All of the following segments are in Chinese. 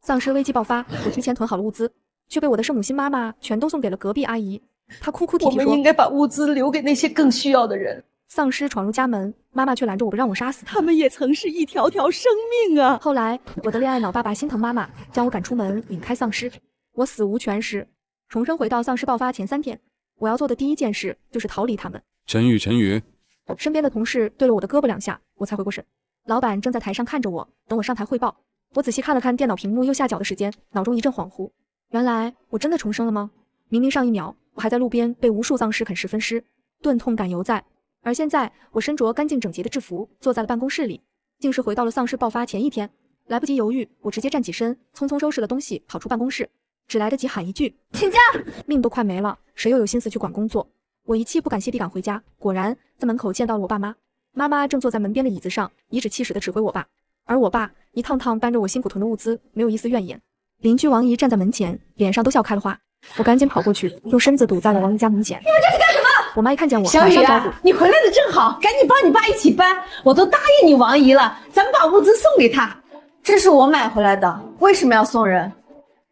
丧尸危机爆发，我提前囤好了物资，却被我的圣母心妈妈全都送给了隔壁阿姨。她哭哭啼啼说：“我们应该把物资留给那些更需要的人。”丧尸闯入家门，妈妈却拦着我不让我杀死他们也曾是一条条生命啊！后来，我的恋爱脑爸爸心疼妈妈，将我赶出门，引开丧尸。我死无全时，重生回到丧尸爆发前3天，我要做的第一件事就是逃离他们。陈宇，身边的同事对了我的胳膊2下，我才回过神。老板正在台上看着我，等我上台汇报。我仔细看了看电脑屏幕右下角的时间，脑中一阵恍惚。原来我真的重生了吗？明明上一秒我还在路边被无数丧尸啃食分尸，钝痛感犹在。而现在，我身着干净整洁的制服，坐在了办公室里，竟是回到了丧尸爆发前1天。来不及犹豫，我直接站起身，匆匆收拾了东西，跑出办公室，只来得及喊一句：“请假！”命都快没了，谁又有心思去管工作？我一气不敢泄地赶回家，果然在门口见到了我爸妈。妈妈正坐在门边的椅子上，颐指气使地指挥我爸，而我爸一趟趟搬着我辛苦囤的物资，没有一丝怨言。邻居王姨站在门前，脸上都笑开了花。我赶紧跑过去，用身子堵在了王姨家门前。你们这是干什么？我妈一看见我，小雨啊，你回来的正好，赶紧帮你爸一起搬。我都答应你王姨了，咱们把物资送给他。这是我买回来的，为什么要送人？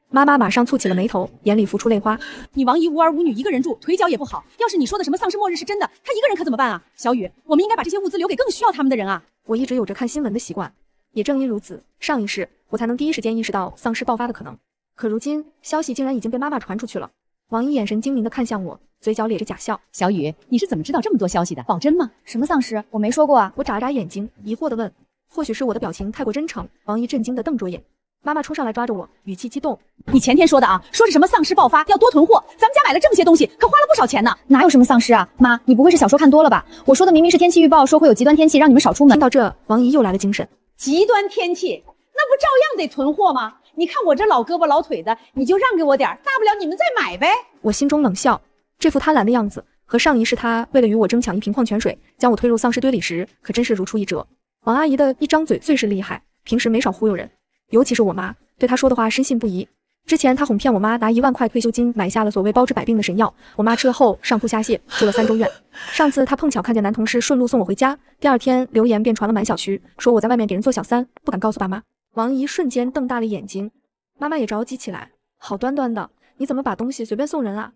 妈妈马上蹙起了眉头，眼里浮出泪花。你王姨无儿无女，一个人住，腿脚也不好。要是你说的什么丧尸末日是真的，她一个人可怎么办啊？小雨，我们应该把这些物资留给更需要他们的人啊！我一直有着看新闻的习惯，也正因如此，上一世我才能第一时间意识到丧尸爆发的可能。可如今，消息竟然已经被妈妈传出去了。王姨眼神精明地看向我，嘴角咧着假笑。小雨，你是怎么知道这么多消息的？保真吗？什么丧尸？我没说过啊！我眨眨眼睛，疑惑地问。或许是我的表情太过真诚，王姨震惊地瞪着眼。妈妈冲上来抓着我，语气激动：“你前天说的啊，说是什么丧尸爆发要多囤货，咱们家买了这么些东西，可花了不少钱呢。哪有什么丧尸啊？妈，你不会是小说看多了吧？我说的明明是天气预报，说会有极端天气，让你们少出门。”听到这，王姨又来了精神。极端天气，那不照样得囤货吗？你看我这老胳膊老腿的，你就让给我点，大不了你们再买呗。我心中冷笑，这副贪婪的样子和上一世她为了与我争抢一瓶矿泉水，将我推入丧尸堆里时，可真是如出一辙。王阿姨的一张嘴最是厉害，平时没少忽悠人，尤其是我妈，对她说的话深信不疑。之前她哄骗我妈拿1万块退休金买下了所谓包治百病的神药，我妈吃了后上吐下泻，住了3周院。上次她碰巧看见男同事顺路送我回家，第2天流言便传了满小区，说我在外面给人做小三，不敢告诉爸妈。王姨瞬间瞪大了眼睛，妈妈也着急起来，好端端的，你怎么把东西随便送人啊？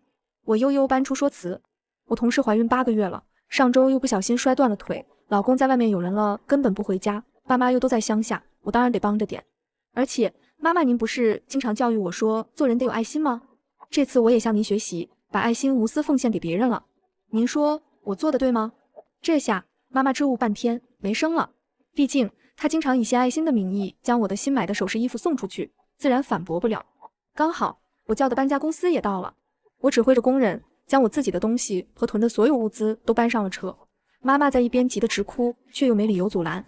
我悠悠搬出说辞，我同事怀孕8个月了，上周又不小心摔断了腿，老公在外面有人了，根本不回家，爸妈又都在乡下，我当然得帮着点。而且妈妈您不是经常教育我说做人得有爱心吗？这次我也向您学习，把爱心无私奉献给别人了，您说我做的对吗？这下妈妈支吾半天没声了，毕竟她经常以献爱心的名义将我的新买的首饰衣服送出去，自然反驳不了。刚好我叫的搬家公司也到了，我指挥着工人将我自己的东西和囤的所有物资都搬上了车。妈妈在一边急得直哭，却又没理由阻拦。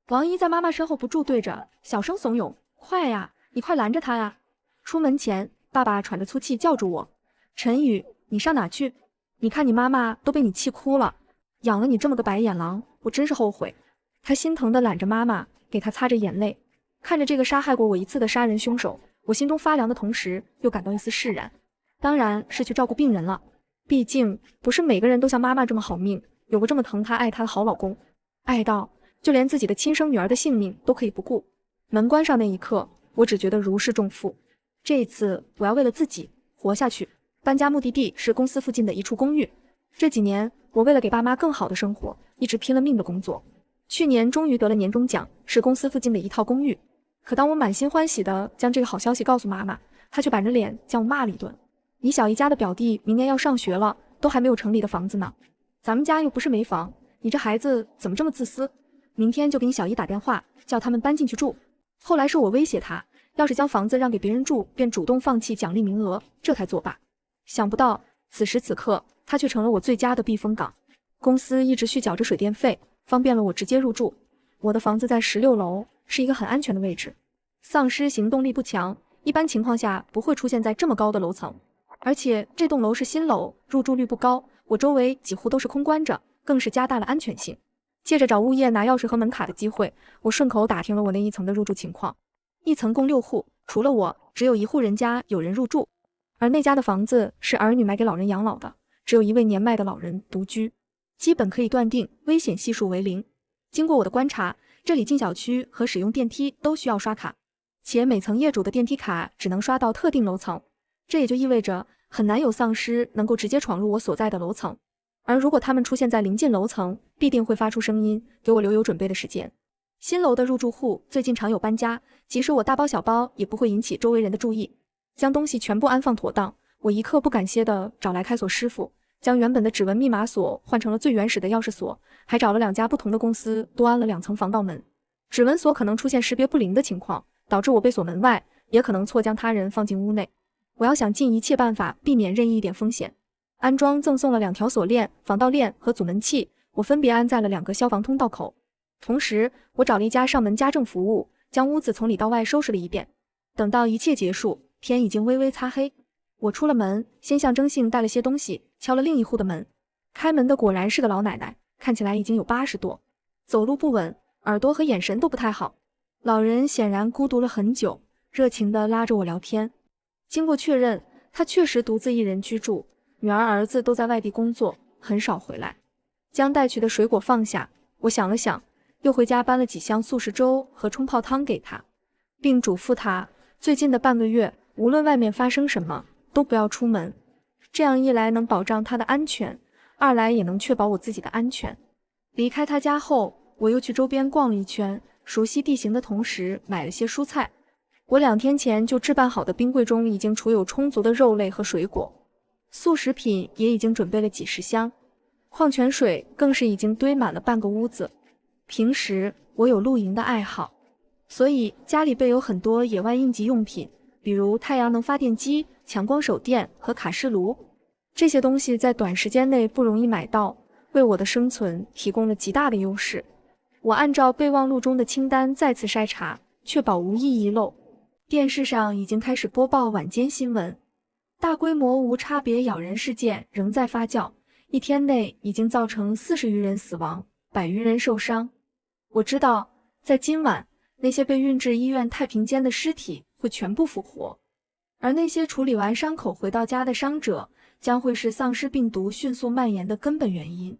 王姨在妈妈身后不住对着，小声怂恿：“快呀，你快拦着她呀！”出门前，爸爸喘着粗气叫住我：“陈宇，你上哪去？你看你妈妈都被你气哭了，养了你这么个白眼狼，我真是后悔。”他心疼地揽着妈妈，给她擦着眼泪。看着这个杀害过我一次的杀人凶手，我心中发凉的同时，又感到一丝释然。当然是去照顾病人了，毕竟不是每个人都像妈妈这么好命，有个这么疼她爱她的好老公，爱到就连自己的亲生女儿的性命都可以不顾。门关上那一刻，我只觉得如释重负。这一次我要为了自己活下去。搬家目的地是公司附近的一处公寓。这几年我为了给爸妈更好的生活，一直拼了命的工作。去年终于得了年终奖，是公司附近的一套公寓。可当我满心欢喜的将这个好消息告诉妈妈，她却板着脸将我骂了一顿。你小姨家的表弟明年要上学了，都还没有城里的房子呢，咱们家又不是没房，你这孩子怎么这么自私？明天就给你小姨打电话，叫他们搬进去住。后来是我威胁他，要是将房子让给别人住，便主动放弃奖励名额，这才作罢。想不到此时此刻，他却成了我最佳的避风港。公司一直续缴着水电费，方便了我直接入住。我的房子在16楼，是一个很安全的位置。丧尸行动力不强，一般情况下不会出现在这么高的楼层。而且这栋楼是新楼，入住率不高，我周围几乎都是空关着，更是加大了安全性。借着找物业拿钥匙和门卡的机会，我顺口打听了我那一层的入住情况。一层共6户，除了我，只有1户人家有人入住，而那家的房子是儿女买给老人养老的，只有一位年迈的老人独居，基本可以断定危险系数为0。经过我的观察，这里进小区和使用电梯都需要刷卡。且每层业主的电梯卡只能刷到特定楼层，这也就意味着很难有丧尸能够直接闯入我所在的楼层。而如果他们出现在临近楼层，必定会发出声音，给我留有准备的时间。新楼的入住户最近常有搬家，即使我大包小包也不会引起周围人的注意。将东西全部安放妥当，我一刻不敢歇地找来开锁师傅，将原本的指纹密码锁换成了最原始的钥匙锁，还找了2家不同的公司多安了2层防盗门。指纹锁可能出现识别不灵的情况，导致我被锁门外，也可能错将他人放进屋内。我要想尽一切办法避免任意一点风险。安装赠送了2条锁链、防盗链和阻门器，我分别安在了2个消防通道口。同时，我找了一家上门家政服务，将屋子从里到外收拾了一遍。等到一切结束，天已经微微擦黑。我出了门，先象征性带了些东西，敲了另一户的门。开门的果然是个老奶奶，看起来已经有80多，走路不稳，耳朵和眼神都不太好。老人显然孤独了很久，热情地拉着我聊天。经过确认，她确实独自一人居住，女儿儿子都在外地工作，很少回来。将带去的水果放下，我想了想，又回家搬了几箱素食粥和冲泡汤给她，并嘱咐她最近的半个月，无论外面发生什么，都不要出门。这样一来能保障她的安全，二来也能确保我自己的安全。离开她家后，我又去周边逛了一圈，熟悉地形的同时买了些蔬菜。我2天前就置办好的冰柜中已经储有充足的肉类和水果，速食品也已经准备了几10箱，矿泉水更是已经堆满了半个屋子。平时我有露营的爱好，所以家里备有很多野外应急用品，比如太阳能发电机、强光手电和卡式炉。这些东西在短时间内不容易买到，为我的生存提供了极大的优势。我按照备忘录中的清单再次筛查，确保无一遗漏。电视上已经开始播报晚间新闻，大规模无差别咬人事件仍在发酵，一天内已经造成40余人死亡，100余人受伤。我知道，在今晚，那些被运至医院太平间的尸体会全部复活，而那些处理完伤口回到家的伤者，将会是丧尸病毒迅速蔓延的根本原因。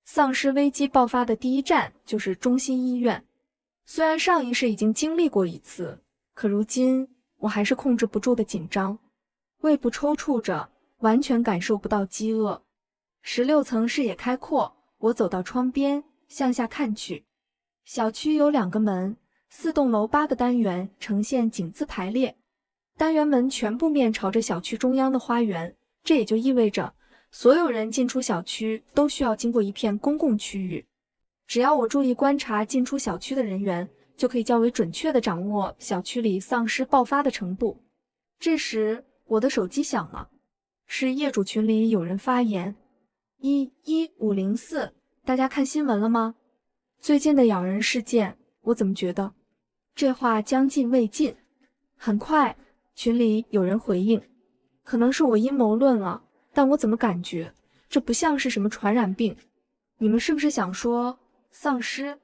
丧尸危机爆发的第一站就是中心医院。虽然上一世已经经历过一次，可如今我还是控制不住的紧张，胃部抽搐着，完全感受不到饥饿。16层视野开阔，我走到窗边，向下看去。小区有2个门，4栋楼8个单元呈现井字排列，单元门全部面朝着小区中央的花园，这也就意味着所有人进出小区都需要经过一片公共区域。只要我注意观察进出小区的人员，就可以较为准确地掌握小区里丧尸爆发的程度。这时，我的手机响了，是业主群里有人发言：11504，大家看新闻了吗？最近的咬人事件，我怎么觉得这话将近未尽？很快，群里有人回应：可能是我阴谋论了，但我怎么感觉这不像是什么传染病？你们是不是想说丧尸？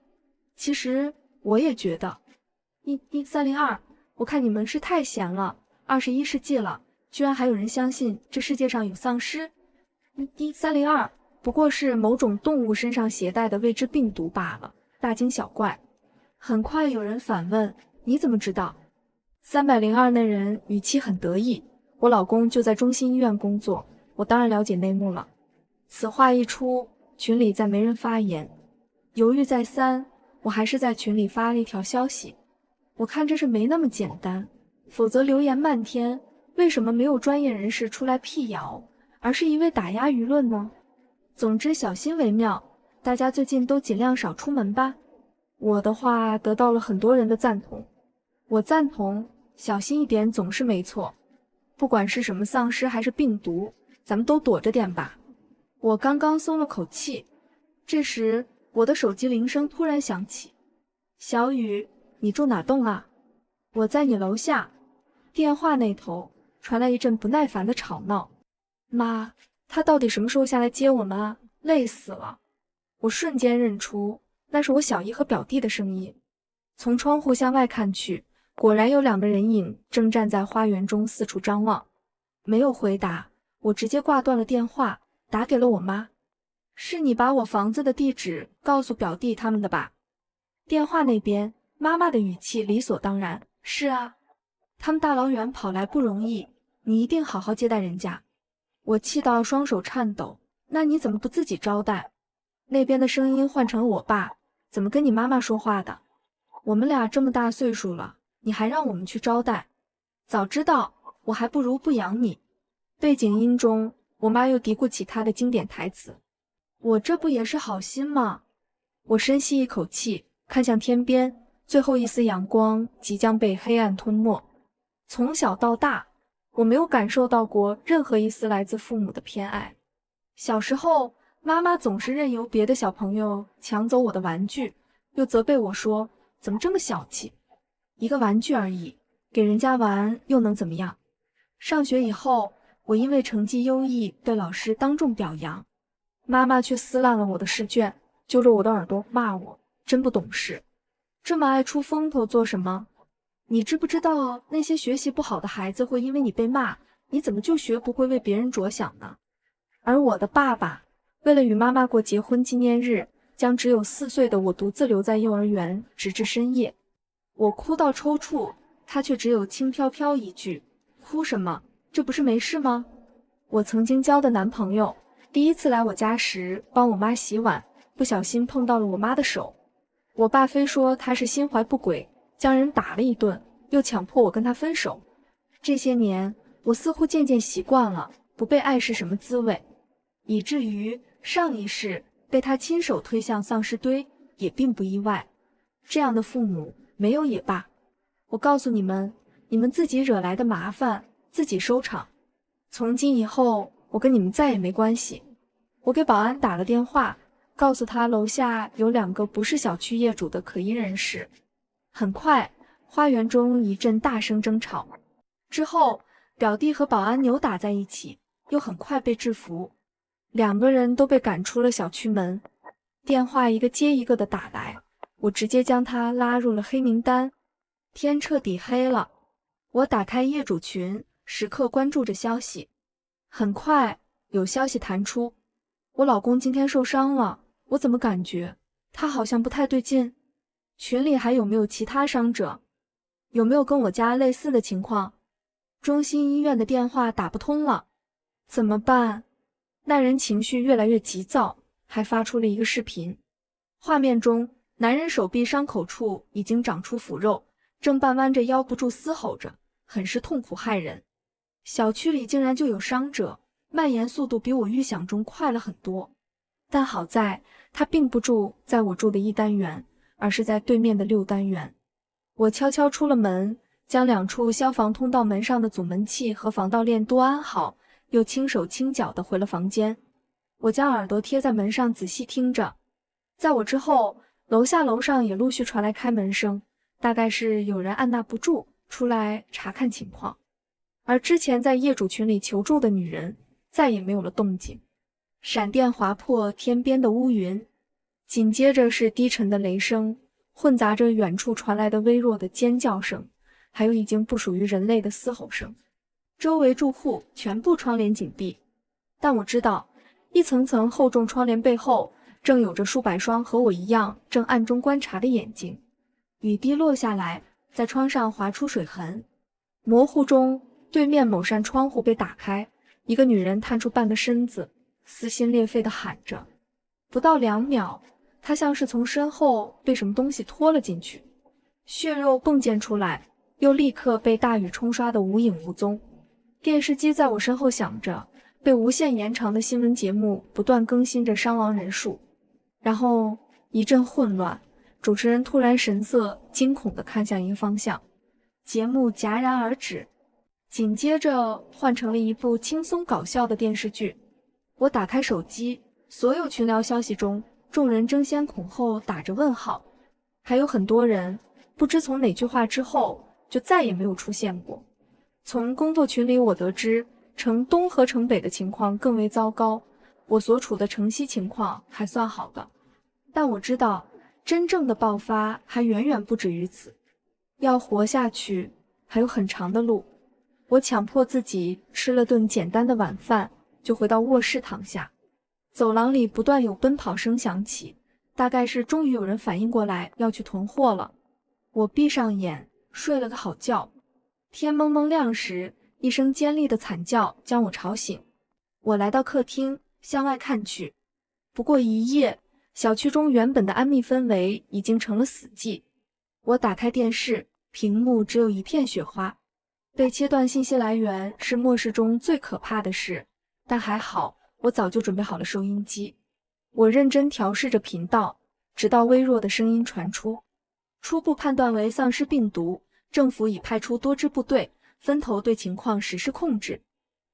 其实我也觉得。11302，我看你们是太闲了，21世纪了，居然还有人相信这世界上有丧尸。11302，不过是某种动物身上携带的未知病毒罢了，大惊小怪。很快有人反问：你怎么知道？302那人语气很得意：我老公就在中心医院工作，我当然了解内幕了。此话一出，群里再没人发言。犹豫再三，我还是在群里发了一条消息。我看这事没那么简单，否则流言漫天，为什么没有专业人士出来辟谣，而是一味打压舆论呢？总之小心为妙，大家最近都尽量少出门吧。我的话得到了很多人的赞同。我赞同，小心一点总是没错。不管是什么丧尸还是病毒，咱们都躲着点吧。我刚刚松了口气，这时我的手机铃声突然响起。小雨，你住哪栋啊？我在你楼下。电话那头传来一阵不耐烦的吵闹。妈，他到底什么时候下来接我们啊？累死了。我瞬间认出那是我小姨和表弟的声音。从窗户向外看去，果然有2个人影正站在花园中四处张望。没有回答，我直接挂断了电话，打给了我妈。是你把我房子的地址告诉表弟他们的吧？电话那边，妈妈的语气理所当然：是啊，他们大老远跑来不容易，你一定好好接待人家。我气到双手颤抖，那你怎么不自己招待？那边的声音换成了我爸，怎么跟你妈妈说话的？我们俩这么大岁数了，你还让我们去招待？早知道我还不如不养你。背景音中，我妈又嘀咕起她的经典台词，我这不也是好心吗？我深吸一口气，看向天边，最后一丝阳光即将被黑暗吞没。从小到大，我没有感受到过任何一丝来自父母的偏爱。小时候，妈妈总是任由别的小朋友抢走我的玩具，又责备我说，怎么这么小气？一个玩具而已，给人家玩又能怎么样？上学以后，我因为成绩优异被老师当众表扬，妈妈却撕烂了我的试卷，揪着我的耳朵骂我，真不懂事，这么爱出风头做什么？你知不知道那些学习不好的孩子会因为你被骂，你怎么就学不会为别人着想呢？而我的爸爸为了与妈妈过结婚纪念日，将只有4岁的我独自留在幼儿园，直至深夜。我哭到抽搐，他却只有轻飘飘一句，哭什么？这不是没事吗？我曾经交的男朋友第一次来我家时帮我妈洗碗，不小心碰到了我妈的手，我爸非说他是心怀不轨，将人打了一顿，又强迫我跟他分手。这些年，我似乎渐渐习惯了不被爱是什么滋味，以至于上一世被他亲手推向丧尸堆也并不意外。这样的父母没有也罢。我告诉你们，你们自己惹来的麻烦自己收场。从今以后，我跟你们再也没关系。我给保安打了电话，告诉他楼下有2个不是小区业主的可疑人士。很快，花园中一阵大声争吵，之后表弟和保安扭打在一起，又很快被制服，2个人都被赶出了小区门。电话一个接一个的打来，我直接将他拉入了黑名单。天彻底黑了，我打开业主群，时刻关注着消息。很快有消息弹出，我老公今天受伤了，我怎么感觉他好像不太对劲？群里还有没有其他伤者？有没有跟我家类似的情况？中心医院的电话打不通了，怎么办？那人情绪越来越急躁，还发出了一个视频。画面中，男人手臂伤口处已经长出腐肉，正半弯着腰不住嘶吼着，很是痛苦骇人。小区里竟然就有伤者，蔓延速度比我预想中快了很多。但好在他并不住在我住的1单元，而是在对面的6单元。我悄悄出了门，将2处消防通道门上的阻门器和防盗链都安好，又轻手轻脚地回了房间。我将耳朵贴在门上仔细听着。在我之后，楼下楼上也陆续传来开门声，大概是有人按捺不住出来查看情况。而之前在业主群里求助的女人再也没有了动静。闪电划破天边的乌云，紧接着是低沉的雷声，混杂着远处传来的微弱的尖叫声，还有已经不属于人类的嘶吼声。周围住户全部窗帘紧闭，但我知道一层层厚重窗帘背后正有着数百双和我一样正暗中观察的眼睛。雨滴落下来，在窗上划出水痕。模糊中，对面某扇窗户被打开，一个女人探出半个身子，撕心裂肺地喊着。不到2秒，她像是从身后被什么东西拖了进去，血肉迸溅出来，又立刻被大雨冲刷得无影无踪。电视机在我身后响着，被无限延长的新闻节目不断更新着伤亡人数。然后一阵混乱，主持人突然神色惊恐地看向一个方向，节目戛然而止，紧接着换成了一部轻松搞笑的电视剧。我打开手机，所有群聊消息中，众人争先恐后打着问号，还有很多人不知从哪句话之后就再也没有出现过。从工作群里我得知，城东和城北的情况更为糟糕，我所处的城西情况还算好的，但我知道真正的爆发还远远不止于此。要活下去还有很长的路。我强迫自己吃了顿简单的晚饭，就回到卧室躺下。走廊里不断有奔跑声响起，大概是终于有人反应过来要去囤货了。我闭上眼睡了个好觉。天蒙蒙亮时，一声尖利的惨叫将我吵醒。我来到客厅，向外看去。不过一夜，小区中原本的安谧氛围已经成了死寂。我打开电视，屏幕只有一片雪花。被切断信息来源是末世中最可怕的事，但还好，我早就准备好了收音机。我认真调试着频道，直到微弱的声音传出。初步判断为丧尸病毒，政府已派出多支部队，分头对情况实施控制。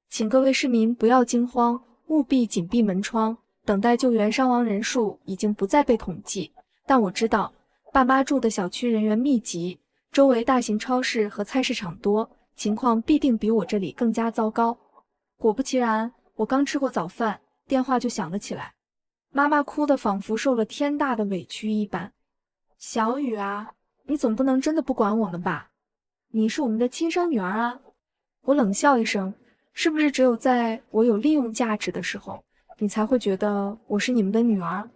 请各位市民不要惊慌，务必紧闭门窗，等待救援。伤亡人数已经不再被统计，但我知道爸妈住的小区人员密集，周围大型超市和菜市场多，情况必定比我这里更加糟糕。果不其然，我刚吃过早饭，电话就响了起来。妈妈哭得仿佛受了天大的委屈一般。小雨啊，你总不能真的不管我们吧？你是我们的亲生女儿啊！我冷笑一声，是不是只有在我有利用价值的时候，你才会觉得我是你们的女儿？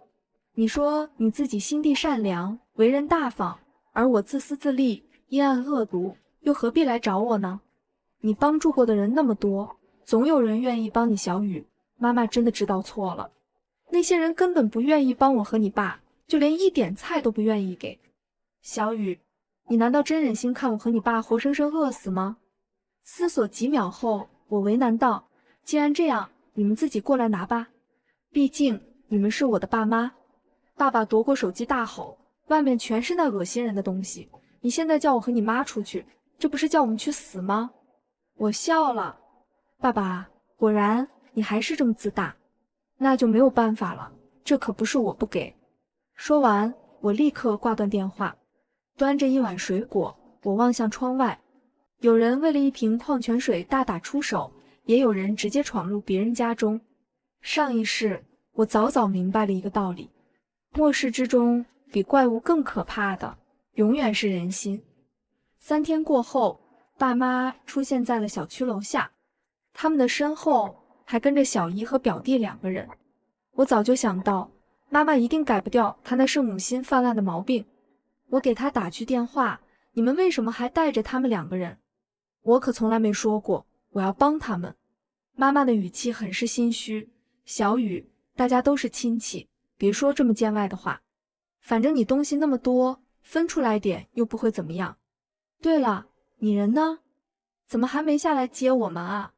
你说你自己心地善良，为人大方，而我自私自利，阴暗恶毒，又何必来找我呢？你帮助过的人那么多，总有人愿意帮你。小雨，妈妈真的知道错了。那些人根本不愿意帮我和你爸，就连一点菜都不愿意给。小雨，你难道真忍心看我和你爸活生生饿死吗？思索几秒后，我为难道，既然这样，你们自己过来拿吧，毕竟你们是我的爸妈。爸爸夺过手机大吼，外面全是那恶心人的东西，你现在叫我和你妈出去，这不是叫我们去死吗？我笑了，爸爸，果然你还是这么自大。那就没有办法了，这可不是我不给。说完，我立刻挂断电话，端着一碗水果，我望向窗外。有人为了一瓶矿泉水大打出手，也有人直接闯入别人家中。上一世，我早早明白了一个道理：末世之中，比怪物更可怕的，永远是人心。3天过后，爸妈出现在了小区楼下，他们的身后还跟着小姨和表弟2个人。我早就想到，妈妈一定改不掉她那圣母心泛滥的毛病。我给她打去电话，你们为什么还带着他们2个人？我可从来没说过我要帮他们。妈妈的语气很是心虚。小雨，大家都是亲戚，别说这么见外的话。反正你东西那么多，分出来点又不会怎么样。对了，你人呢？怎么还没下来接我们啊？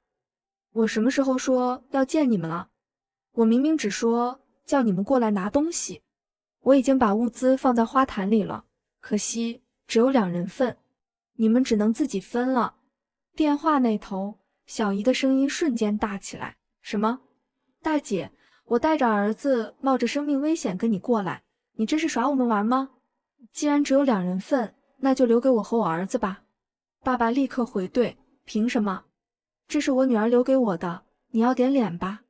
我什么时候说要见你们了？我明明只说叫你们过来拿东西。我已经把物资放在花坛里了，可惜只有2人份，你们只能自己分了。电话那头，小姨的声音瞬间大起来。什么？大姐，我带着儿子冒着生命危险跟你过来，你这是耍我们玩吗？既然只有2人份，那就留给我和我儿子吧。爸爸立刻回怼，凭什么？这是我女儿留给我的，你要点脸吧。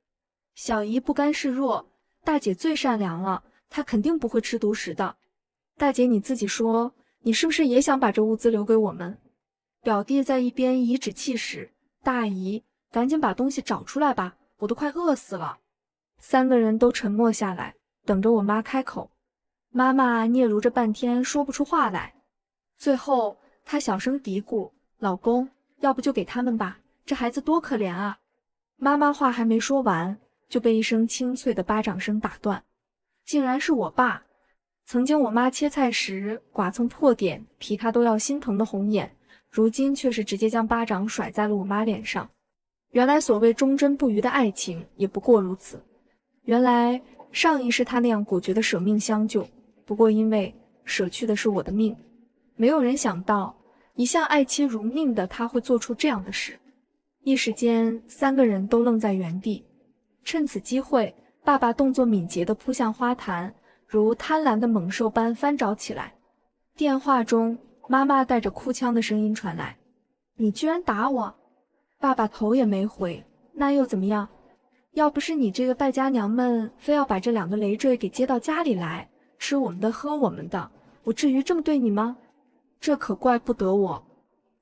小姨不甘示弱，大姐最善良了，她肯定不会吃独食的。大姐你自己说，你是不是也想把这物资留给我们？表弟在一边颐指气使，大姨，赶紧把东西找出来吧，我都快饿死了。3个人都沉默下来，等着我妈开口。妈妈嗫嚅着半天说不出话来，最后她小声嘀咕，老公，要不就给他们吧，这孩子多可怜啊。妈妈话还没说完，就被一声清脆的巴掌声打断，竟然是我爸。曾经我妈切菜时剐蹭破点，皮她都要心疼的红眼，如今却是直接将巴掌甩在了我妈脸上。原来所谓忠贞不渝的爱情也不过如此。原来上一世她那样果决的舍命相救，不过因为舍去的是我的命。没有人想到，一向爱妻如命的她会做出这样的事。一时间，3个人都愣在原地。趁此机会，爸爸动作敏捷地扑向花坛，如贪婪的猛兽般翻找起来。电话中，妈妈带着哭腔的声音传来：“你居然打我！”爸爸头也没回：“那又怎么样？要不是你这个败家娘们非要把这2个累赘给接到家里来，吃我们的喝我们的，我至于这么对你吗？这可怪不得我。”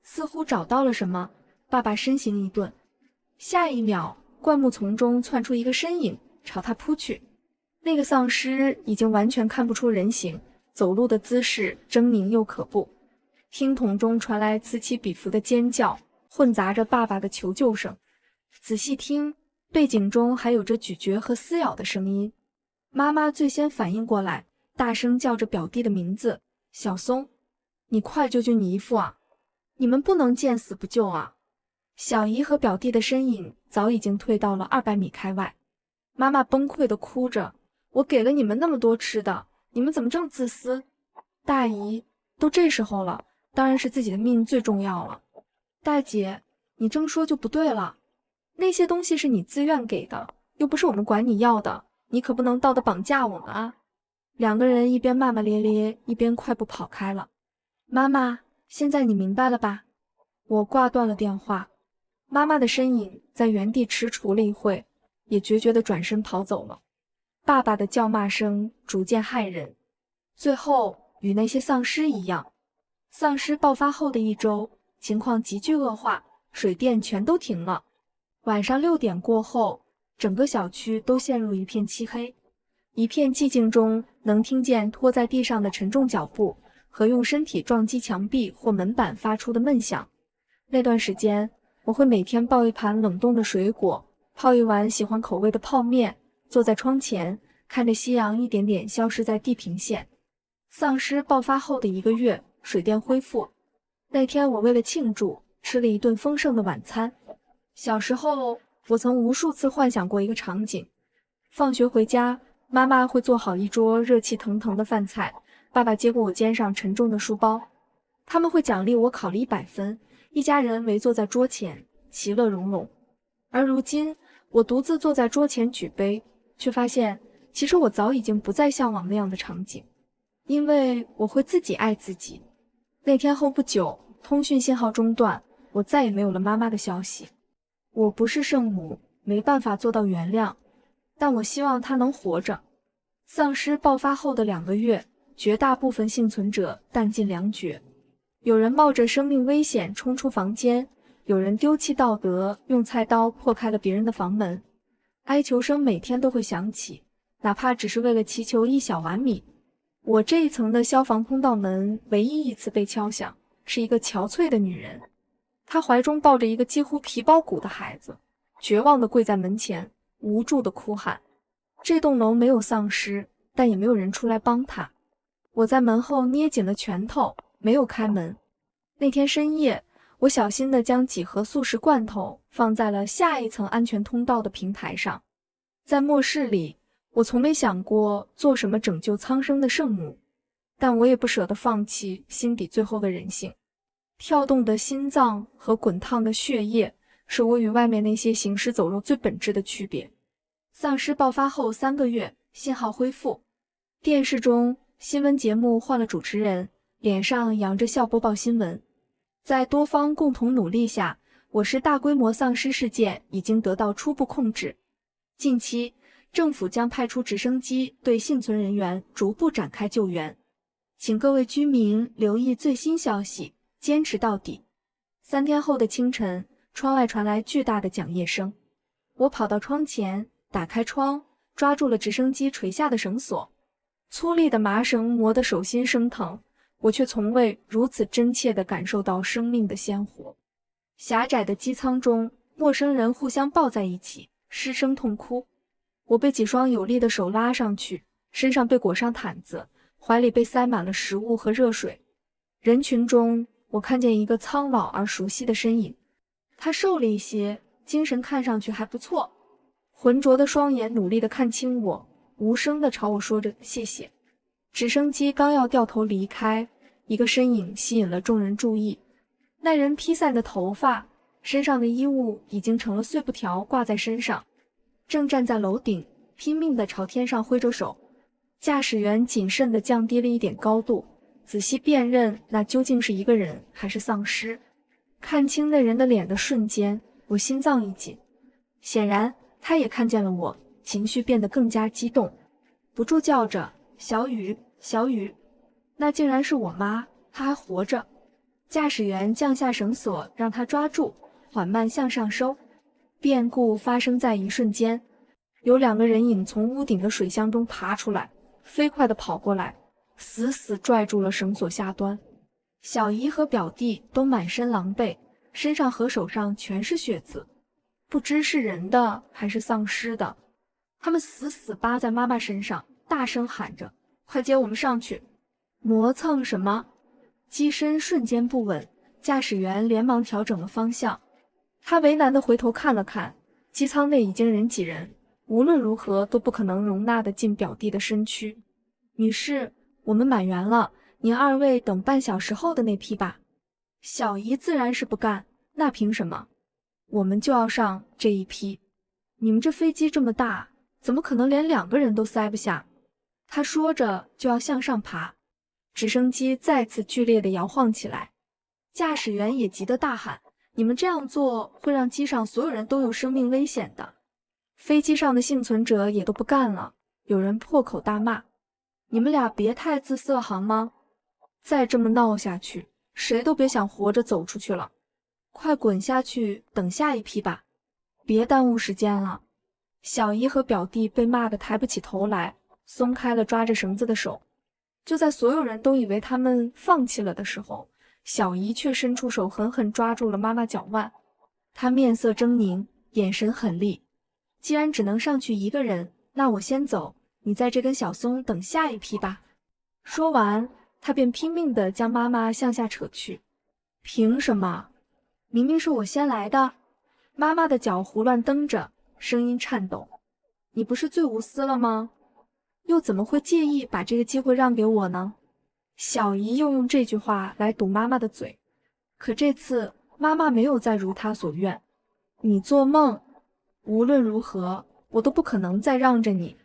似乎找到了什么，爸爸身形一顿，下一秒，灌木丛中窜出一个身影，朝他扑去。那个丧尸已经完全看不出人形，走路的姿势狰狞又可怖。听筒中传来此起彼伏的尖叫，混杂着爸爸的求救声。仔细听，背景中还有着咀嚼和撕咬的声音。妈妈最先反应过来，大声叫着表弟的名字：“小松，你快救救你姨父啊！你们不能见死不救啊！”小姨和表弟的身影早已经退到了200米开外。妈妈崩溃地哭着：“我给了你们那么多吃的，你们怎么这么自私？大姨，都这时候了，当然是自己的命最重要了。大姐，你这么说就不对了，那些东西是你自愿给的，又不是我们管你要的，你可不能道德绑架我们啊！”两个人一边骂骂咧咧，一边快步跑开了。妈妈，现在你明白了吧？我挂断了电话。妈妈的身影在原地踟蹰了一会，也决绝地转身跑走了。爸爸的叫骂声逐渐骇人，最后与那些丧尸一样，丧尸爆发后的1周，情况急剧恶化，水电全都停了。晚上6点过后，整个小区都陷入一片漆黑。一片寂静中，能听见拖在地上的沉重脚步和用身体撞击墙壁或门板发出的闷响。那段时间，我会每天抱一盘冷冻的水果，泡一碗喜欢口味的泡面，坐在窗前，看着夕阳一点点消失在地平线。丧尸爆发后的1个月，水电恢复。那天我为了庆祝，吃了一顿丰盛的晚餐。小时候，我曾无数次幻想过一个场景：放学回家，妈妈会做好一桌热气腾腾的饭菜，爸爸接过我肩上沉重的书包，他们会奖励我考了100分，一家人围坐在桌前，其乐融融。而如今，我独自坐在桌前举杯，却发现其实我早已经不再向往那样的场景，因为我会自己爱自己。那天后不久，通讯信号中断，我再也没有了妈妈的消息。我不是圣母，没办法做到原谅，但我希望她能活着。丧尸爆发后的2个月，绝大部分幸存者弹尽粮绝。有人冒着生命危险冲出房间，有人丢弃道德，用菜刀破开了别人的房门。哀求声每天都会响起，哪怕只是为了祈求1小碗米。我这一层的消防通道门唯一一次被敲响，是一个憔悴的女人，她怀中抱着一个几乎皮包骨的孩子，绝望地跪在门前，无助地哭喊。这栋楼没有丧尸，但也没有人出来帮她。我在门后捏紧了拳头，没有开门。那天深夜，我小心地将几盒速食罐头放在了下一层安全通道的平台上。在末世里，我从没想过做什么拯救苍生的圣母，但我也不舍得放弃心底最后的人性。跳动的心脏和滚烫的血液，是我与外面那些行尸走肉最本质的区别。丧尸爆发后3个月，信号恢复。电视中，新闻节目换了主持人，脸上扬着笑播报新闻。在多方共同努力下，我市大规模丧尸事件已经得到初步控制。近期，政府将派出直升机对幸存人员逐步展开救援，请各位居民留意最新消息，坚持到底。3天后的清晨，窗外传来巨大的桨叶声。我跑到窗前，打开窗，抓住了直升机垂下的绳索。粗粝的麻绳磨得手心生疼，我却从未如此真切地感受到生命的鲜活。狭窄的机舱中，陌生人互相抱在一起，失声痛哭。我被几双有力的手拉上去，身上被裹上毯子，怀里被塞满了食物和热水。人群中，我看见一个苍老而熟悉的身影，他瘦了一些，精神看上去还不错，浑浊的双眼努力地看清我，无声地朝我说着谢谢。直升机刚要掉头离开，一个身影吸引了众人注意。那人披散的头发，身上的衣物已经成了碎布条挂在身上，正站在楼顶，拼命地朝天上挥着手。驾驶员谨慎地降低了一点高度，仔细辨认那究竟是一个人还是丧尸。看清那人的脸的瞬间，我心脏一紧。显然他也看见了我，情绪变得更加激动，不住叫着小雨小雨。那竟然是我妈，她还活着。驾驶员降下绳索，让她抓住，缓慢向上收。变故发生在一瞬间，有2个人影从屋顶的水箱中爬出来，飞快地跑过来，死死拽住了绳索下端。小姨和表弟都满身狼狈，身上和手上全是血渍，不知是人的还是丧尸的。他们死死扒在妈妈身上，大声喊着：“快接我们上去！”磨蹭什么？机身瞬间不稳，驾驶员连忙调整了方向。他为难地回头看了看，机舱内已经人挤人，无论如何都不可能容纳得进表弟的身躯。女士，我们满员了，您二位等半小时后的那批吧。小姨自然是不干，那凭什么？我们就要上这一批。你们这飞机这么大，怎么可能连2个人都塞不下？他说着就要向上爬，直升机再次剧烈地摇晃起来。驾驶员也急得大喊：“你们这样做会让机上所有人都有生命危险的！”飞机上的幸存者也都不干了，有人破口大骂：“你们俩别太自色行吗？再这么闹下去，谁都别想活着走出去了！快滚下去等下一批吧，别耽误时间了！”小姨和表弟被骂得抬不起头来，松开了抓着绳子的手。就在所有人都以为他们放弃了的时候，小姨却伸出手狠狠抓住了妈妈脚腕。她面色狰狞，眼神狠厉。既然只能上去1个人，那我先走，你在这根小松等下一批吧。说完，她便拼命地将妈妈向下扯去。凭什么？明明是我先来的。妈妈的脚胡乱蹬着，声音颤抖。你不是最无私了吗？又怎么会介意把这个机会让给我呢？小姨又用这句话来堵妈妈的嘴，可这次妈妈没有再如她所愿。你做梦！无论如何，我都不可能再让着你。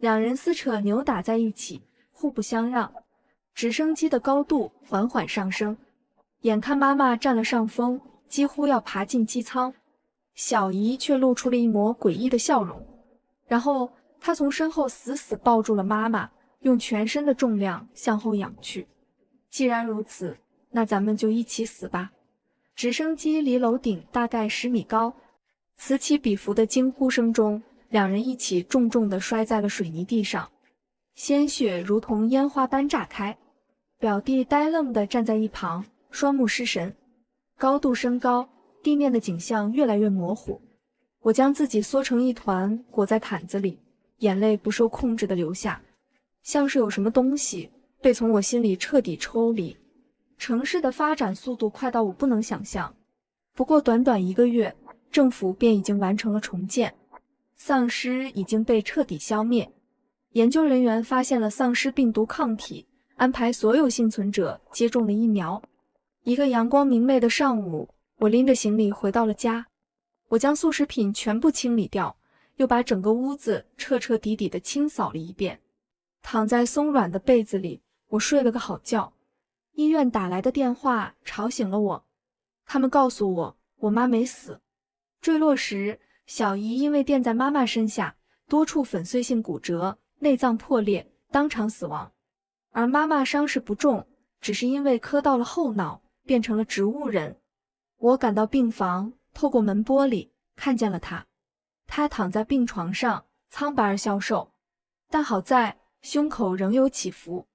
2人撕扯扭打在一起，互不相让。直升机的高度缓缓上升，眼看妈妈占了上风，几乎要爬进机舱，小姨却露出了一抹诡异的笑容。然后她从身后死死抱住了妈妈，用全身的重量向后仰去。既然如此，那咱们就一起死吧。直升机离楼顶大概10米高，此起彼伏的惊呼声中，2人一起重重地摔在了水泥地上，鲜血如同烟花般炸开。表弟呆愣地站在一旁，双目失神。高度升高，地面的景象越来越模糊。我将自己缩成一团，裹在毯子里，眼泪不受控制地流下，像是有什么东西被从我心里彻底抽离。城市的发展速度快到我不能想象，不过短短1个月，政府便已经完成了重建，丧尸已经被彻底消灭。研究人员发现了丧尸病毒抗体，安排所有幸存者接种了疫苗。一个阳光明媚的上午，我拎着行李回到了家。我将速食品全部清理掉，又把整个屋子彻彻底底地清扫了一遍。躺在松软的被子里，我睡了个好觉。医院打来的电话吵醒了我，他们告诉我，我妈没死。坠落时，小姨因为垫在妈妈身下，多处粉碎性骨折，内脏破裂，当场死亡。而妈妈伤势不重，只是因为磕到了后脑，变成了植物人。我赶到病房，透过门玻璃看见了她。她躺在病床上，苍白而消瘦，但好在胸口仍有起伏。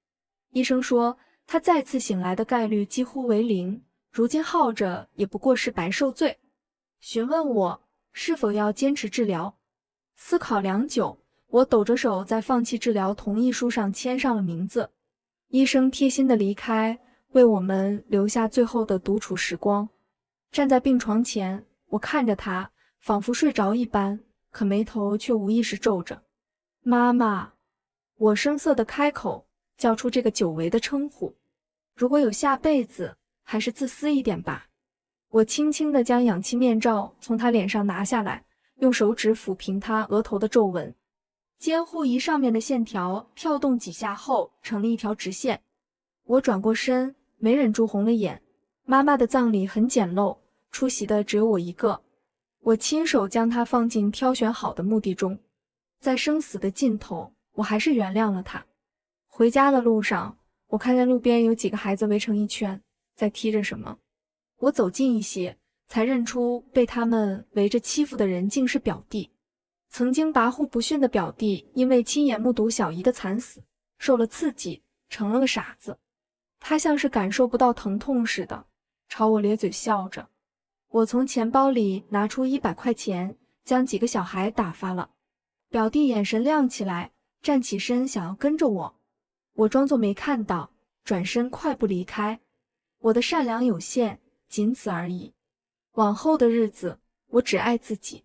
医生说她再次醒来的概率几乎为0，如今耗着也不过是白受罪。询问我是否要坚持治疗，思考良久，我抖着手在放弃治疗同意书上签上了名字。医生贴心的离开，为我们留下最后的独处时光。站在病床前，我看着他，仿佛睡着一般，可眉头却无意识皱着。妈妈，我生涩的开口，叫出这个久违的称呼。如果有下辈子，还是自私一点吧。我轻轻地将氧气面罩从他脸上拿下来，用手指抚平他额头的皱纹。监护仪上面的线条跳动几下后，成了一条直线。我转过身，没忍住红了眼。妈妈的葬礼很简陋，出席的只有我一个。我亲手将她放进挑选好的墓地中，在生死的尽头，我还是原谅了她。回家的路上，我看见路边有几个孩子围成一圈，在踢着什么。我走近一些，才认出被他们围着欺负的人竟是表弟。曾经跋扈不驯的表弟，因为亲眼目睹小姨的惨死，受了刺激，成了个傻子。他像是感受不到疼痛似的，朝我咧嘴笑着。我从钱包里拿出100块钱，将几个小孩打发了。表弟眼神亮起来，站起身想要跟着我。我装作没看到，转身快步离开。我的善良有限，仅此而已。往后的日子，我只爱自己。